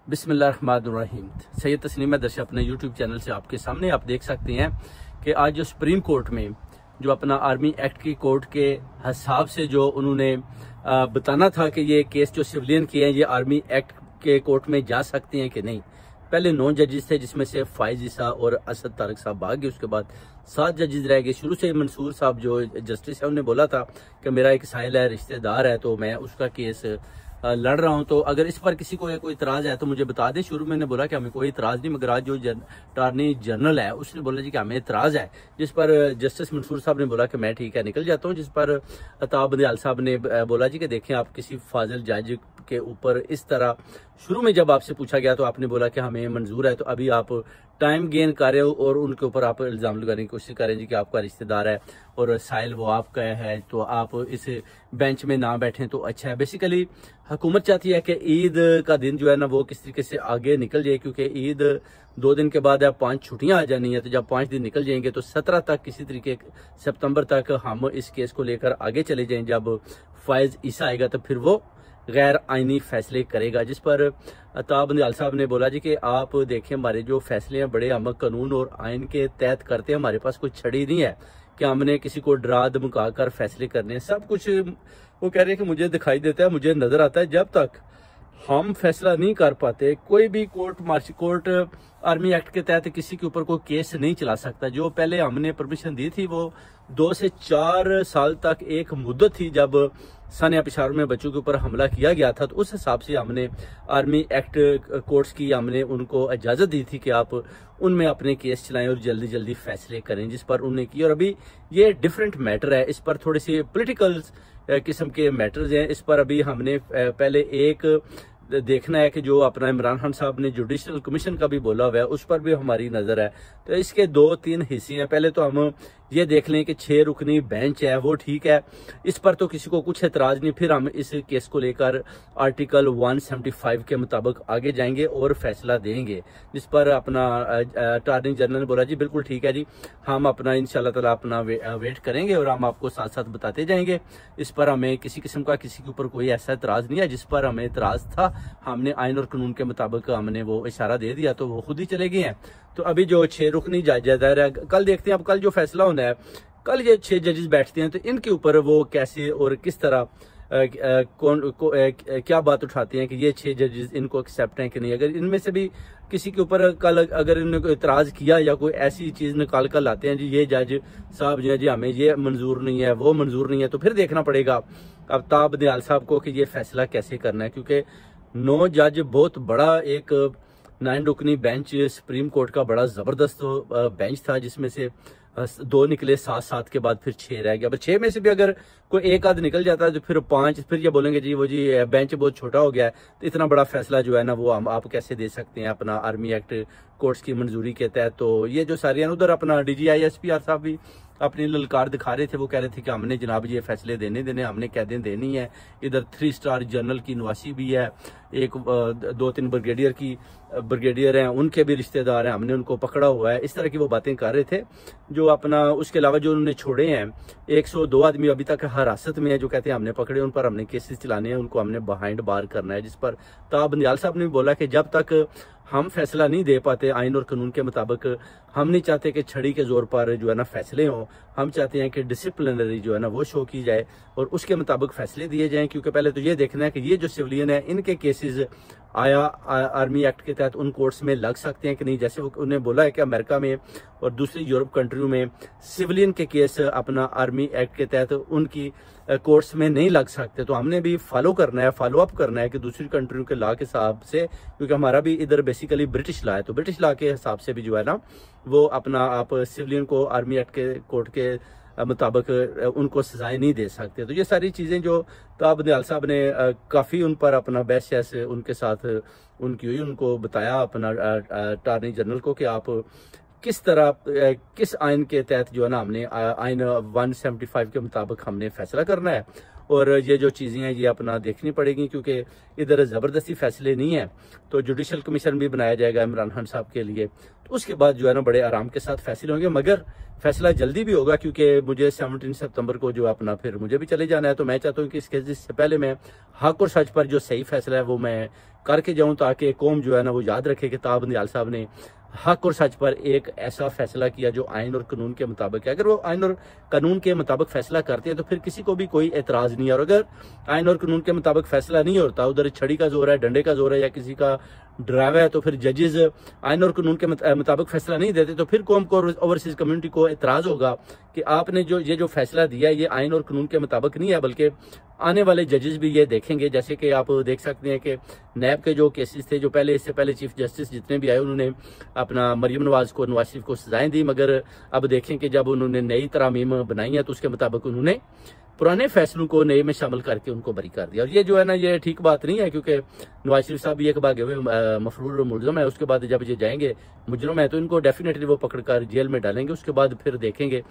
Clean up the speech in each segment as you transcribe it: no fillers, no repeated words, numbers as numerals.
बिस्मिल्लाहिर्रहमानिर्रहीम। सैयद तस्नीम दर्शक अपने यूट्यूब चैनल से आपके सामने आप देख सकते हैं कि आज जो सुप्रीम कोर्ट में जो अपना आर्मी एक्ट की कोर्ट के हिसाब से जो उन्होंने बताना था कि ये केस जो सिविलियन किए हैं ये आर्मी एक्ट के कोर्ट में जा सकते हैं कि नहीं। पहले 9 जजेस थे जिसमें से फाइज ईसा और असद तारिक साहब भाग गए, उसके बाद 7 जजेस रह गए। शुरू से मंसूर साहब जो जस्टिस है उन्होंने बोला था कि मेरा एक साहिल है, रिश्तेदार है, तो मैं उसका केस लड़ रहा हूं, तो अगर इस पर किसी को कोई इतराज है तो मुझे बता दें। शुरू में बोला कि हमें कोई इतराज नहीं, मगर आज जो अटॉर्नी जनरल है उसने बोला जी कि हमें इतराज है, जिस पर जस्टिस मंसूर साहब ने बोला कि मैं ठीक है निकल जाता हूं। जिस पर अताब बंदियाल साहब ने बोला जी कि देखें आप किसी फाजिल जज के ऊपर इस तरह शुरू में जब आपसे पूछा गया तो आपने बोला कि हमें मंजूर है, तो अभी आप टाइम गेन कर रहे हो और उनके ऊपर आप इल्जाम लगाने की कोशिश करें जी कि आपका रिश्तेदार है और साहिल वो आपका है, तो आप इस बेंच में ना बैठें तो अच्छा है। बेसिकली हुकूमत चाहती है कि ईद का दिन जो है ना वो किस तरीके से आगे निकल जाए, क्योंकि ईद 2 दिन के बाद अब 5 छुट्टियां आ जानी है, तो जब 5 दिन निकल जाएंगे तो 17 तक किसी तरीके सितंबर तक हम इस केस को लेकर आगे चले जाएं। जब फाइज ईसा आएगा तो फिर वो गैर आईनी फैसले करेगा। जिस पर अताब बंदियाल साहब ने बोला जी कि आप देखें हमारे जो फैसले हैं बड़े हम कानून और आइन के तहत करते हैं, हमारे पास कोई छड़ी नहीं है कि हमने किसी को डरा धमका कर फैसले करने हैं। सब कुछ वो कह रहे हैं कि मुझे दिखाई देता है, मुझे नजर आता है, जब तक हम फैसला नहीं कर पाते कोई भी कोर्ट आर्मी एक्ट के तहत किसी के ऊपर कोई केस नहीं चला सकता। जो पहले हमने परमिशन दी थी वो 2 से 4 साल तक एक मुद्दत थी जब सानिया पेशावर में बच्चों के ऊपर हमला किया गया था, तो उस हिसाब से हमने आर्मी एक्ट कोर्ट्स की हमने उनको इजाजत दी थी कि आप उनमें अपने केस चलाएं और जल्दी जल्दी फैसले करें, जिस पर उन्होंने की। और अभी ये डिफरेंट मैटर है, इस पर थोड़े से पॉलिटिकल किस्म के मैटर्स हैं। इस पर अभी हमने पहले एक देखना है कि जो अपना इमरान खान साहब ने जुडिशल कमीशन का भी बोला हुआ है उस पर भी हमारी नजर है। तो इसके 2-3 हिस्से हैं। पहले तो हम ये देख लें कि 6 रुकनी बेंच है वो ठीक है, इस पर तो किसी को कुछ एतराज नहीं। फिर हम इस केस को लेकर आर्टिकल 175 के मुताबिक आगे जाएंगे और फैसला देंगे, जिस पर अपना अटॉर्नी जनरल ने बोला जी बिल्कुल ठीक है जी, हम अपना इंशाल्लाह ताला अपना वेट करेंगे और हम आपको साथ साथ बताते जाएंगे। इस पर हमें किसी किस्म का किसी के ऊपर कोई ऐसा एतराज नहीं है। जिस पर हमें एतराज था हमने आइन और कानून के मुताबिक हमने वो इशारा दे दिया, तो वो खुद ही चले गए हैं। तो अभी जो 6 रुकनी जज है, कल देखते हैं अब कल जो फैसला होना है, कल ये 6 जजेस बैठते हैं तो इनके ऊपर वो कैसे और किस तरह क्या बात उठाते हैं कि ये 6 जजेस इनको एक्सेप्ट हैं कि नहीं। अगर इनमें से भी किसी के ऊपर कल अगर इन्होंने इतराज किया या कोई ऐसी चीज निकाल कर लाते हैं जी ये जज साहब जो है जी हमें ये मंजूर नहीं है वो मंजूर नहीं है, तो फिर देखना पड़ेगा अताब बंदियाल साहब को कि ये फैसला कैसे करना है। क्योंकि 9 जज बहुत बड़ा एक 9 रुकनी बेंच सुप्रीम कोर्ट का बड़ा जबरदस्त बेंच था, जिसमें से 2 निकले 7 के बाद फिर 6 रह गया। अब 6 में से भी अगर कोई एक आध निकल जाता है तो फिर 5, फिर ये बोलेंगे जी वो जी बेंच बहुत छोटा हो गया है, तो इतना बड़ा फैसला जो है ना वो हम आप कैसे दे सकते हैं अपना आर्मी एक्ट कोर्ट्स की मंजूरी के तहत। तो ये जो सारी उधर अपना DGI SPR साहब भी अपनी ललकार दिखा रहे थे, वो कह रहे थे कि हमने जनाब ये फैसले देने हमने कैदें देनी है। इधर 3 स्टार जनरल की नवासी भी है, एक 2-3 ब्रिगेडियर हैं उनके भी रिश्तेदार हैं, हमने उनको पकड़ा हुआ है। इस तरह की वो बातें कर रहे थे। जो अपना उसके अलावा जो उन्होंने छोड़े हैं 102 आदमी अभी तक हिरासत में है, जो कहते हैं हमने पकड़े, उन पर हमने केसेस चलाने हैं, उनको हमने बिहाइंड बार करना है। जिस पर अताब बंदियाल साहब ने भी बोला कि जब तक हम फैसला नहीं दे पाते आइन और कानून के मुताबिक, हम नहीं चाहते कि छड़ी के जोर पर जो है ना फैसले हों, हम चाहते हैं कि डिसिप्लिनरी जो है ना वो शो की जाए और उसके मुताबिक फैसले दिए जाएं। क्योंकि पहले तो ये देखना है कि ये जो सिविलियन है इनके केसेस आया आर्मी एक्ट के तहत उन कोर्ट्स में लग सकते हैं कि नहीं। जैसे उन्हें बोला है कि अमेरिका में और दूसरी यूरोप कंट्रियों में सिविलियन के केस अपना आर्मी एक्ट के तहत उनकी कोर्ट्स में नहीं लग सकते, तो हमने भी फॉलो अप करना है कि दूसरी कंट्रियों के लॉ के हिसाब से, क्योंकि हमारा भी इधर बेसिकली ब्रिटिश लॉ है, तो ब्रिटिश लॉ के हिसाब से भी जो है ना वो अपना आप सिविलियन को आर्मी एक्ट के कोर्ट के मुताबिक उनको सजाएं नहीं दे सकते। तो ये सारी चीजें जो अताब बंदियाल साहब ने काफी उन पर अपना बहस उनके साथ उनकी हुई, उनको बताया अपना अटॉर्नी जनरल को कि आप किस तरह किस आइन के तहत जो है ना हमने आइन 175 के मुताबिक हमने फैसला करना है। और ये जो चीज़ें हैं ये अपना देखनी पड़ेगी, क्योंकि इधर ज़बरदस्ती फैसले नहीं है। तो जुडिशल कमीशन भी बनाया जाएगा इमरान खान साहब के लिए, तो उसके बाद जो है ना बड़े आराम के साथ फैसले होंगे, मगर फैसला जल्दी भी होगा क्योंकि मुझे 17 सितंबर को जो अपना फिर मुझे भी चले जाना है। तो मैं चाहता हूँ कि इस केस से पहले मैं हक और सच पर जो सही फैसला है वो मैं करके जाऊं, ताकि कौम जो है ना वो याद रखे कि ताब बंदियाल साहब ने हक और सच पर एक ऐसा फैसला किया जो आइन और कानून के मुताबिक है। अगर वो आइन और कानून के मुताबिक फैसला करते हैं तो फिर किसी को भी कोई एतराज नहीं है, और अगर आइन और कानून के मुताबिक फैसला नहीं होता, उधर छड़ी का जोर है, डंडे का जोर है या किसी का ड्राइव है, तो फिर जजेस आइन और कानून के मुताबिक फैसला नहीं देते, तो फिर कौम को ओवरसीज कम्युनिटी को एतराज होगा कि आपने जो फैसला दिया है ये आइन और कानून के मुताबिक नहीं है। बल्कि आने वाले जजेस भी ये देखेंगे, जैसे कि आप देख सकते हैं कि नैब के जो केसेस थे, जो इससे पहले चीफ जस्टिस जितने भी आए उन्होंने अपना मरियम नवाज को, नवाज शरीफ को सजाएं दी, मगर अब देखें कि जब उन्होंने नई तरामीम बनाई है तो उसके मुताबिक उन्होंने पुराने फैसलों को नए में शामिल करके उनको बरी कर दिया। और ये जो है ना ये ठीक बात नहीं है, क्योंकि नवाज शरीफ साहब भी एक भागे हुए मफरूर मुलजम है। उसके बाद जब ये जाएंगे मुजरम है तो इनको डेफिनेटली वो पकड़कर जेल में डालेंगे। उसके बाद फिर देखेंगे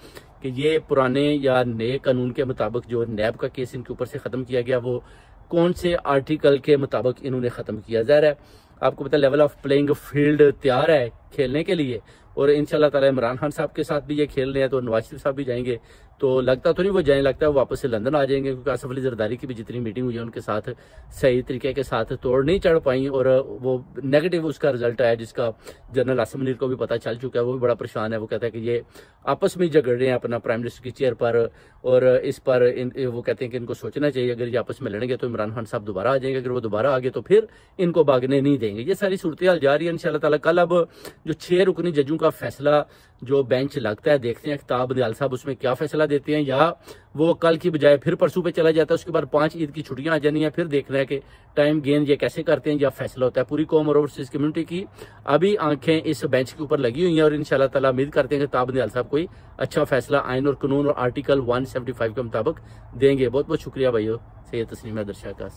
कि ये पुराने या नए कानून के मुताबिक जो नैब का केस इनके ऊपर से खत्म किया गया वो कौन से आर्टिकल के मुताबिक इन्होंने खत्म किया। ज़ाहिर है आपको पता लेवल ऑफ प्लेइंग फील्ड तैयार है खेलने के लिए, और इंशाल्लाह ताला इमरान खान साहब के साथ भी ये खेल रहे हैं, तो नवाज शरीफ साहब भी जाएंगे। तो लगता तो नहीं वो जाए, लगता है वो वापस से लंदन आ जाएंगे, क्योंकि आसफ अली जरदारी की भी जितनी मीटिंग हुई है उनके साथ सही तरीके के साथ तोड़ नहीं चढ़ पाई, और वो नेगेटिव उसका रिजल्ट आया, जिसका जनरल आसिम मुनीर को भी पता चल चुका है। वो भी बड़ा परेशान है, वो कहता है कि ये आपस में झगड़ रहे हैं अपना प्राइम मिनिस्टर की चेयर पर, और इस पर वो कहते हैं कि इनको सोचना चाहिए, अगर ये आपस में लड़ेंगे तो इमरान खान साहब दोबारा आ जाएंगे, अगर वो दोबारा आ गए तो फिर इनको भागने नहीं देंगे। ये सारी सूरत हाल जा रही है। इंशाल्लाह ताला कल अब जो 6 रुकनी जजों का फैसला जो बेंच लगता है, देखते हैं ताब बंदियाल साहब उसमें क्या फैसला देते हैं, या वो कल की बजाय फिर परसों पे चला जाता है। उसके बाद 5 ईद की छुट्टियां आ जानी है, फिर देखना है कि टाइम गेन ये कैसे करते हैं या फैसला होता है। पूरी कौम और ओवरसीज कम्युनिटी की अभी आंखें इस बेंच के ऊपर लगी हुई हैं, और इंशाल्लाह ताला उम्मीद करते हैं कि ताब बंदियाल साहब कोई अच्छा फैसला आइन और कानून और आर्टिकल 175 के मुताबिक देंगे। बहुत बहुत शुक्रिया भाइयों। सैयद तस्लीम दर्शा का।